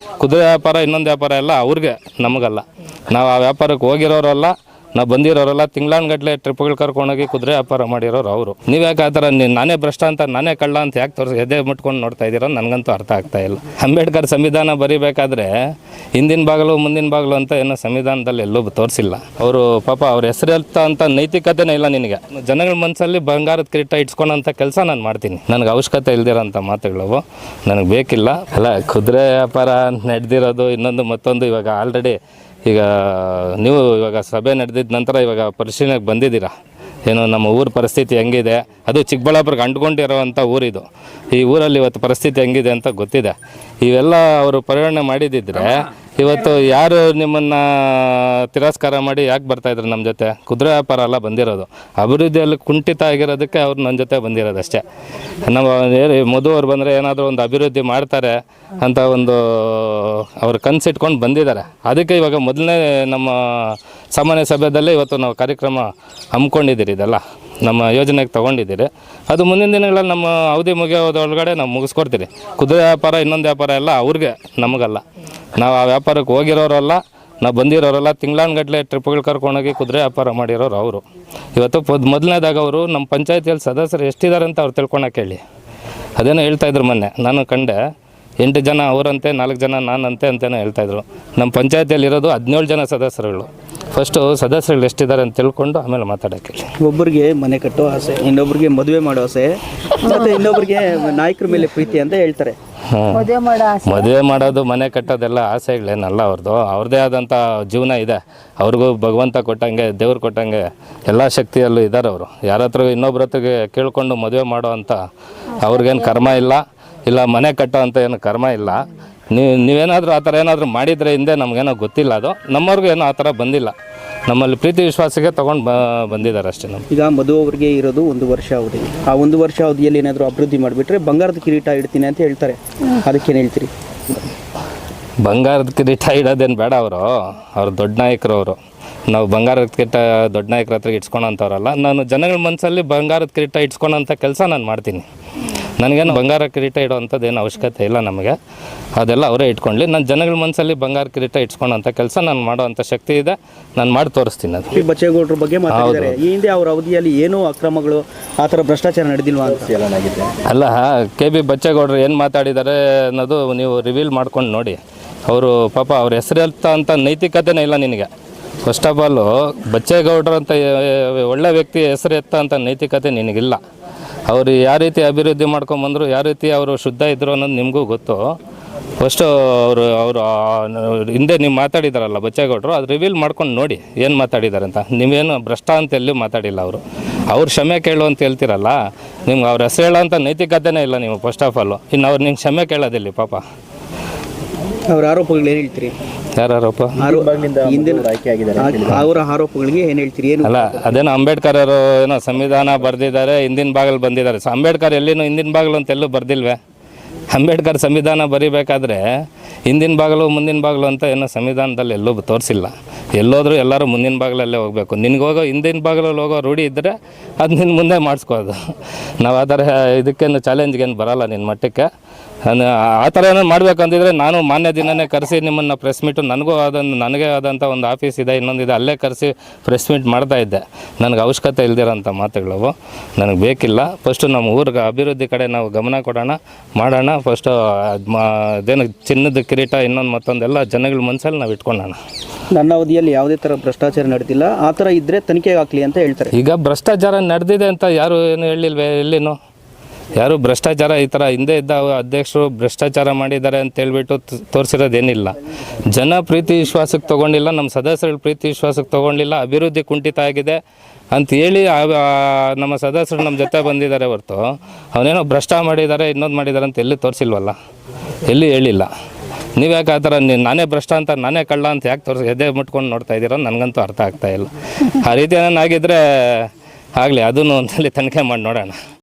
ಕುದುರೆ ವ್ಯಾಪಾರ ಇನ್ನೊಂದು ವ್ಯಾಪಾರ ಎಲ್ಲ ಅವ್ರಿಗೆ, ನಮಗಲ್ಲ. ನಾವು ಆ ವ್ಯಾಪಾರಕ್ಕೆ ಹೋಗಿರೋರಲ್ಲ, ನಾವು ಬಂದಿರೋರಲ್ಲ. ತಿಂಗಳಾನ್ಗಟ್ಲೆ ಟ್ರಿಪ್ಗಳು ಕರ್ಕೊಂಡೋಗಿ ಕುದುರೆ ವ್ಯಾಪಾರ ಮಾಡಿರೋರು ಅವರು. ನೀವು ಯಾಕೆ ಆ ಥರ ನಾನೇ ಭ್ರಷ್ಟ ಅಂತ, ನಾನೇ ಕಳ್ಳ ಅಂತ ಯಾಕೆ ಎದೆ ಮುಟ್ಕೊಂಡು ನೋಡ್ತಾ ಇದ್ದೀರೋ ನನಗಂತೂ ಅರ್ಥ ಆಗ್ತಾ ಇಲ್ಲ. ಅಂಬೇಡ್ಕರ್ ಸಂವಿಧಾನ ಬರೀಬೇಕಾದ್ರೆ ಹಿಂದಿನ ಬಾಗಿಲು ಮುಂದಿನ ಬಾಗಿಲು ಅಂತ ಏನೋ ಸಂವಿಧಾನದಲ್ಲಿ ಎಲ್ಲೂ ತೋರಿಸಿಲ್ಲ. ಅವರು ಪಾಪ ಅವ್ರ ಹೆಸರೆತ್ತ ಅಂತ ನೈತಿಕತೆನೇ ಇಲ್ಲ ನಿನಗೆ. ಜನಗಳ ಮನಸ್ಸಲ್ಲಿ ಬಂಗಾರದ ಕಿರೀಟ ಇಟ್ಸ್ಕೊಳೋಂಥ ಕೆಲಸ ನಾನು ಮಾಡ್ತೀನಿ. ನನಗೆ ಅವಶ್ಯಕತೆ ಇಲ್ದಿರೋಂಥ ಮಾತುಗಳು ನನಗೆ ಬೇಕಿಲ್ಲ. ಅಲ್ಲ, ಕುದುರೆ ವ್ಯಾಪಾರ ನಡೆದಿರೋದು ಇನ್ನೊಂದು ಮತ್ತೊಂದು. ಇವಾಗ ಆಲ್ರೆಡಿ ಈಗ ನೀವು ಇವಾಗ ಸಭೆ ನಡೆದಿದ್ದ ನಂತರ ಇವಾಗ ಪರಿಶೀಲನೆಗೆ ಬಂದಿದ್ದೀರಾ. ಏನು ನಮ್ಮ ಊರ ಪರಿಸ್ಥಿತಿ ಹೆಂಗಿದೆ, ಅದು ಚಿಕ್ಕಬಳ್ಳಾಪುರಕ್ಕೆ ಅಂಟ್ಕೊಂಡಿರೋವಂಥ ಊರಿದು. ಈ ಊರಲ್ಲಿ ಇವತ್ತು ಪರಿಸ್ಥಿತಿ ಹೆಂಗಿದೆ ಅಂತ ಗೊತ್ತಿದೆ. ಇವೆಲ್ಲ ಅವರು ಪರಿಗಣನೆ ಮಾಡಿದ್ದಿದ್ರೆ ಇವತ್ತು ಯಾರು ನಿಮ್ಮನ್ನು ತಿರಸ್ಕಾರ ಮಾಡಿ ಯಾಕೆ ಬರ್ತಾಯಿದ್ರು ನಮ್ಮ ಜೊತೆ? ಕುದುರೆ ವ್ಯಾಪಾರ ಎಲ್ಲ ಬಂದಿರೋದು, ಅಭಿವೃದ್ಧಿಯಲ್ಲಿ ಕುಂಠಿತ ಆಗಿರೋದಕ್ಕೆ ಅವ್ರು ನನ್ನ ಜೊತೆ ಬಂದಿರೋದಷ್ಟೇ. ನಮ್ಮ ಮಧು ಅವ್ರು ಬಂದರೆ ಏನಾದರೂ ಒಂದು ಅಭಿವೃದ್ಧಿ ಮಾಡ್ತಾರೆ ಅಂತ ಒಂದು ಅವ್ರು ಕನಸಿಟ್ಕೊಂಡು ಬಂದಿದ್ದಾರೆ. ಅದಕ್ಕೆ ಇವಾಗ ಮೊದಲನೇ ನಮ್ಮ ಸಾಮಾನ್ಯ ಸಭೆಯಲ್ಲೇ ಇವತ್ತು ನಾವು ಕಾರ್ಯಕ್ರಮ ಹಮ್ಮಿಕೊಂಡಿದ್ದೀರಿ. ಇದೆಲ್ಲ ನಮ್ಮ ಯೋಜನೆಗೆ ತೊಗೊಂಡಿದ್ದೀರಿ. ಅದು ಮುಂದಿನ ದಿನಗಳಲ್ಲಿ ನಮ್ಮ ಅವಧಿ ಮುಗಿಯೋದ್ರೊಳಗಡೆ ನಾವು ಮುಗಿಸ್ಕೊಡ್ತೀರಿ. ಕುದುರೆ ವ್ಯಾಪಾರ ಇನ್ನೊಂದು ವ್ಯಾಪಾರ ಎಲ್ಲ ಅವ್ರಿಗೆ, ನಮಗಲ್ಲ. ನಾವು ಆ ವ್ಯಾಪಾರಕ್ಕೆ ಹೋಗಿರೋರಲ್ಲ, ನಾವು ಬಂದಿರೋರಲ್ಲ. ತಿಂಗಳಾನ್ಗಟ್ಲೆ ಟ್ರಿಪ್ಗಳು ಕರ್ಕೊಂಡೋಗಿ ಕುದುರೆ ವ್ಯಾಪಾರ ಮಾಡಿರೋರು ಅವರು. ಇವತ್ತು ಮೊದಲನೇದಾಗ ಅವರು ನಮ್ಮ ಪಂಚಾಯತಿಯಲ್ಲಿ ಸದಸ್ಯರು ಎಷ್ಟಿದ್ದಾರೆ ಅಂತ ಅವ್ರು ತಿಳ್ಕೊಳಕ್ಕೆ ಹೇಳಿ. ಅದೇನೋ ಹೇಳ್ತಾಯಿದ್ರು ಮೊನ್ನೆ, ನಾನು ಕಂಡೆ 8 ಜನ ಅವರಂತೆ, 4 ಜನ ನಾನಂತೆ ಅಂತಲೇ ಹೇಳ್ತಾಯಿದ್ರು. ನಮ್ಮ ಪಂಚಾಯತಿಯಲ್ಲಿರೋದು 17 ಜನ ಸದಸ್ಯರುಗಳು. ಫಸ್ಟು ಸದಸ್ಯರುಗಳು ಎಷ್ಟಿದ್ದಾರೆ ಅಂತ ತಿಳ್ಕೊಂಡು ಆಮೇಲೆ ಮಾತಾಡೋಕ್ಕೆ. ಒಬ್ಬರಿಗೆ ಮನೆ ಕಟ್ಟೋ ಆಸೆ, ಇನ್ನೊಬ್ಬರಿಗೆ ಮದುವೆ ಮಾಡೋ ಆಸೆ, ಮತ್ತು ಇನ್ನೊಬ್ಬರಿಗೆ ನಾಯಕರ ಮೇಲೆ ಪ್ರೀತಿ ಅಂತ ಹೇಳ್ತಾರೆ. ಮದುವೆ ಮಾಡೋದು, ಮನೆ ಕಟ್ಟೋದೆಲ್ಲ ಆಸೆಗಳೇನಲ್ಲ ಅವ್ರದ್ದೇ ಆದಂಥ ಜೀವನ ಇದೆ. ಅವ್ರಿಗೂ ಭಗವಂತ ಕೊಟ್ಟಂಗೆ, ದೇವ್ರು ಕೊಟ್ಟಂಗೆ ಎಲ್ಲ ಶಕ್ತಿಯಲ್ಲೂ ಇದ್ದಾರೆ ಅವರು. ಯಾರ ಹತ್ರ ಇನ್ನೊಬ್ರ ಹತ್ತಿಗೆ ಕೇಳ್ಕೊಂಡು ಮದುವೆ ಮಾಡೋ ಅಂಥ ಅವ್ರಿಗೇನು ಕರ್ಮ ಇಲ್ಲ ಮನೆ ಕಟ್ಟೋ ಅಂತ ಏನು ಕರ್ಮ ಇಲ್ಲ. ನೀವೇನಾದರೂ ಆ ಥರ ಏನಾದರೂ ಮಾಡಿದರೆ ಹಿಂದೆ ನಮಗೇನೋ ಗೊತ್ತಿಲ್ಲ. ಅದು ನಮ್ಮವ್ರಿಗೂ ಏನೋ ಆ ಥರ ಬಂದಿಲ್ಲ. ನಮ್ಮಲ್ಲಿ ಪ್ರೀತಿ ವಿಶ್ವಾಸಕ್ಕೆ ತೊಗೊಂಡು ಬಂದಿದ್ದಾರೆ ಅಷ್ಟೇ. ನಮ್ಮ ಈಗ ಮಧು ಅವರಿಗೆ ಇರೋದು 1 ವರ್ಷ ಅವಧಿ. ಆ 1 ವರ್ಷ ಅವಧಿಯಲ್ಲಿ ಏನಾದರೂ ಅಭಿವೃದ್ಧಿ ಮಾಡಿಬಿಟ್ರೆ ಬಂಗಾರದ ಕಿರೀಟ ಇಡ್ತೀನಿ ಅಂತ ಹೇಳ್ತಾರೆ. ಅದಕ್ಕೇನು ಹೇಳ್ತೀರಿ? ಬಂಗಾರದ ಕಿರೀಟ ಇಡೋದೇನು ಬೇಡ. ಅವರು ದೊಡ್ಡ ನಾಯಕರು. ನಾವು ಬಂಗಾರದ ಕಿರೀಟ ದೊಡ್ಡ ನಾಯಕರ ಹತ್ರ ಇಟ್ಸ್ಕೊಳೋಂಥವ್ರಲ್ಲ. ನಾನು ಜನಗಳ ಮನಸ್ಸಲ್ಲಿ ಬಂಗಾರದ ಕಿರೀಟ ಇಟ್ಸ್ಕೊಳೋಂಥ ಕೆಲಸ ನಾನು ಮಾಡ್ತೀನಿ. ನನಗೇನು ಬಂಗಾರ ಕಿರೀಟ ಇಡೋವಂಥದ್ದು ಏನು ಅವಶ್ಯಕತೆ ಇಲ್ಲ ನಮಗೆ. ಅದೆಲ್ಲ ಅವರೇ ಇಟ್ಕೊಳ್ಳಿ. ನಾನು ಜನಗಳ ಮನಸ್ಸಲ್ಲಿ ಬಂಗಾರ ಕಿರೀಟ ಇಟ್ಸ್ಕೊಳೋಂಥ ಕೆಲಸ ನಾನು ಮಾಡೋವಂಥ ಶಕ್ತಿ ಇದೆ. ನಾನು ಮಾಡಿ ತೋರಿಸ್ತೀನಿ. ಅದು ಬಚ್ಚೇಗೌಡರ ಬಗ್ಗೆ ಮಾತಾಡಿದ್ದಾರೆ. ಈ ಹಿಂದೆ ಅವ್ರ ಅವಧಿಯಲ್ಲಿ ಏನೂ ಅಕ್ರಮಗಳು, ಆ ಥರ ಭ್ರಷ್ಟಾಚಾರ ನಡೆದಿಲ್ವಾ ಅಂತ ಏನಾಗಿದೆ? ಅಲ್ಲ, KB ಬಚ್ಚೇಗೌಡರು ಏನು ಮಾತಾಡಿದ್ದಾರೆ ಅನ್ನೋದು ನೀವು ರಿವೀಲ್ ಮಾಡ್ಕೊಂಡು ನೋಡಿ. ಅವರು ಪಾಪ ಅವ್ರ ಹೆಸರೆತ್ತ ಅಂತ ನೈತಿಕತೆನೇ ಇಲ್ಲ ನಿನಗೆ. ಫಸ್ಟ್ ಆಫ್ ಆಲು ಬಚ್ಚೇಗೌಡರು ಅಂತ ಒಳ್ಳೆ ವ್ಯಕ್ತಿ ಹೆಸರು ಎತ್ತ ಅಂತ ನೈತಿಕತೆ ನಿನಗಿಲ್ಲ. ಅವರು ಯಾವ ರೀತಿ ಅಭಿವೃದ್ಧಿ ಮಾಡ್ಕೊಂಬಂದರು, ಯಾವ ರೀತಿ ಅವರು ಶುದ್ಧ ಇದ್ದರು ಅನ್ನೋದು ನಿಮಗೂ ಗೊತ್ತು. ಫಸ್ಟು ಅವರು ಹಿಂದೆ ನೀವು ಮಾತಾಡಿದಾರಲ್ಲ ಬಚ್ಚೇಗೌಡರು, ಅದು ರಿವೀಲ್ ಮಾಡ್ಕೊಂಡು ನೋಡಿ ಏನು ಮಾತಾಡಿದ್ದಾರೆ ಅಂತ. ನೀವೇನು ಭ್ರಷ್ಟ ಅಂತ ಎಲ್ಲೂ ಮಾತಾಡಿಲ್ಲ. ಅವ್ರು ಕ್ಷಮೆ ಕೇಳು ಅಂತ ಹೇಳ್ತಿರಲ್ಲ, ನಿಮ್ಗೆ ಅವ್ರ ಹೆಸರು ಹೇಳೋ ಅಂಥ ನೈತಿಕತೆನೇ ಇಲ್ಲ ನೀವು ಫಸ್ಟ್ ಆಫ್ ಆಲು. ಇನ್ನು ಅವ್ರು ನಿಮ್ಗೆ ಕ್ಷಮೆ ಕೇಳೋದಿಲ್ಲ ಪಾಪ. ಅವ್ರ ಆರೋಪಗಳು ಏನು ಹೇಳ್ತೀರಿ? ಯಾರ ಆರೋಪ? ಅವರ ಆರೋಪಗಳಿಗೆ ಏನು ಹೇಳ್ತೀರಿ? ಏನು ಅಲ್ಲ, ಅದೇನೋ ಅಂಬೇಡ್ಕರ್ ಅವರು ಏನೋ ಸಂವಿಧಾನ ಬರೆದಿದ್ದಾರೆ, ಹಿಂದಿನ ಬಾಗಿಲು ಬಂದಿದ್ದಾರೆ. ಅಂಬೇಡ್ಕರ್ ಎಲ್ಲಿನೂ ಹಿಂದಿನ ಬಾಗಿಲು ಅಂತ ಎಲ್ಲೂ ಬರ್ದಿಲ್ವೇ? ಅಂಬೇಡ್ಕರ್ ಸಂವಿಧಾನ ಬರೀಬೇಕಾದ್ರೆ ಹಿಂದಿನ ಬಾಗಿಲು ಮುಂದಿನ ಬಾಗಿಲು ಅಂತ ಏನೋ ಸಂವಿಧಾನದಲ್ಲಿ ಎಲ್ಲೂ ತೋರಿಸಿಲ್ಲ. ಎಲ್ಲೋದ್ರೂ ಎಲ್ಲರೂ ಮುಂದಿನ ಬಾಗಿಲಲ್ಲೇ ಹೋಗಬೇಕು. ನಿನ್ಗೆ ಹೋಗೋ ಹಿಂದಿನ ಬಾಗಿಲಲ್ಲಿ ಹೋಗೋ ರೂಢಿ ಇದ್ದರೆ ಅದು ನಿನ್ನ ಮುಂದೆ ಮಾಡಿಸ್ಕೋದು. ನಾವು ಆ ಥರ ಇದಕ್ಕೇನು ಚಾಲೆಂಜ್ಗೇನು ಬರೋಲ್ಲ ನಿನ್ನ ಮಟ್ಟಕ್ಕೆ. ಆ ಥರ ಏನೋ ಮಾಡಬೇಕಂತಿದ್ರೆ ನಾನು ಮಾನ್ಯ ದಿನವೇ ಕರೆಸಿ ನಿಮ್ಮನ್ನು ಪ್ರೆಸ್ ಮೀಟು, ನನಗೆ ಆದಂಥ ಒಂದು ಆಫೀಸ್ ಇದೆ, ಇನ್ನೊಂದಿದೆ, ಅಲ್ಲೇ ಕರೆಸಿ ಪ್ರೆಸ್ ಮೀಟ್ ಮಾಡ್ತಾಯಿದ್ದೆ. ನನಗೆ ಅವಶ್ಯಕತೆ ಇಲ್ದಿರೋಂಥ ಮಾತುಗಳು ನನಗೆ ಬೇಕಿಲ್ಲ. ಫಸ್ಟು ನಮ್ಮ ಊರಿಗೆ ಅಭಿವೃದ್ಧಿ ಕಡೆ ನಾವು ಗಮನ ಕೊಡೋಣ, ಮಾಡೋಣ. ಫಸ್ಟು ಅದೇನು ಚಿನ್ನದ ಕಿರೀಟ ಇನ್ನೊಂದು ಮತ್ತೊಂದೆಲ್ಲ ಜನಗಳ ಮನಸ್ಸಲ್ಲಿ ನಾವು ಇಟ್ಕೊಳ್ಳೋಣ. ನನ್ನ ಅವಧಿಯಲ್ಲಿ ಯಾವುದೇ ಥರ ಭ್ರಷ್ಟಾಚಾರ ನಡೆದಿಲ್ಲ, ಆ ಥರ ಇದ್ದರೆ ತನಿಖೆಗೆ ಹಾಕಲಿ ಅಂತ ಹೇಳ್ತಾರೆ. ಈಗ ಭ್ರಷ್ಟಾಚಾರ ನಡೆದಿದೆ ಅಂತ ಯಾರು ಏನು ಹೇಳಿಲ್ವೇ? ಎಲ್ಲಿನೂ ಯಾರು ಭ್ರಷ್ಟಾಚಾರ ಈ ಥರ ಹಿಂದೆ ಇದ್ದ ಅಧ್ಯಕ್ಷರು ಭ್ರಷ್ಟಾಚಾರ ಮಾಡಿದ್ದಾರೆ ಅಂತ ಹೇಳ್ಬಿಟ್ಟು ತೋರಿಸಿರೋದೇನಿಲ್ಲ. ಜನ ಪ್ರೀತಿ ವಿಶ್ವಾಸಕ್ಕೆ ತೊಗೊಂಡಿಲ್ಲ, ನಮ್ಮ ಸದಸ್ಯರುಗಳ ಪ್ರೀತಿ ವಿಶ್ವಾಸಕ್ಕೆ ತೊಗೊಂಡಿಲ್ಲ. ಅಭಿವೃದ್ಧಿ ಕುಂಠಿತ ಆಗಿದೆ ಅಂತ ಹೇಳಿ ನಮ್ಮ ಸದಸ್ಯರು ನಮ್ಮ ಜೊತೆ ಬಂದಿದ್ದಾರೆ ಹೊರತು ಅವನೇನೋ ಭ್ರಷ್ಟ ಮಾಡಿದ್ದಾರೆ, ಇನ್ನೊಂದು ಮಾಡಿದ್ದಾರೆ ಅಂತ ಎಲ್ಲಿ ತೋರಿಸಿಲ್ವಲ್ಲ, ಎಲ್ಲಿ ಹೇಳಿಲ್ಲ. ನೀವು ಯಾಕೆ ಆ ಥರ ನಾನೇ ಭ್ರಷ್ಟ ಅಂತ, ನಾನೇ ಕಳ್ಳ ಅಂತ ಯಾಕೆ ಎದೆ ಮುಟ್ಕೊಂಡು ನೋಡ್ತಾ ಇದ್ದೀರೋ ನನಗಂತೂ ಅರ್ಥ ಆಗ್ತಾಯಿಲ್ಲ. ಆ ರೀತಿ ಏನಾಗಿದ್ದರೆ ಆಗಲಿ, ಅದನ್ನು ಒಂದ್ಸಲಿ ತನಿಖೆ ಮಾಡಿ ನೋಡೋಣ.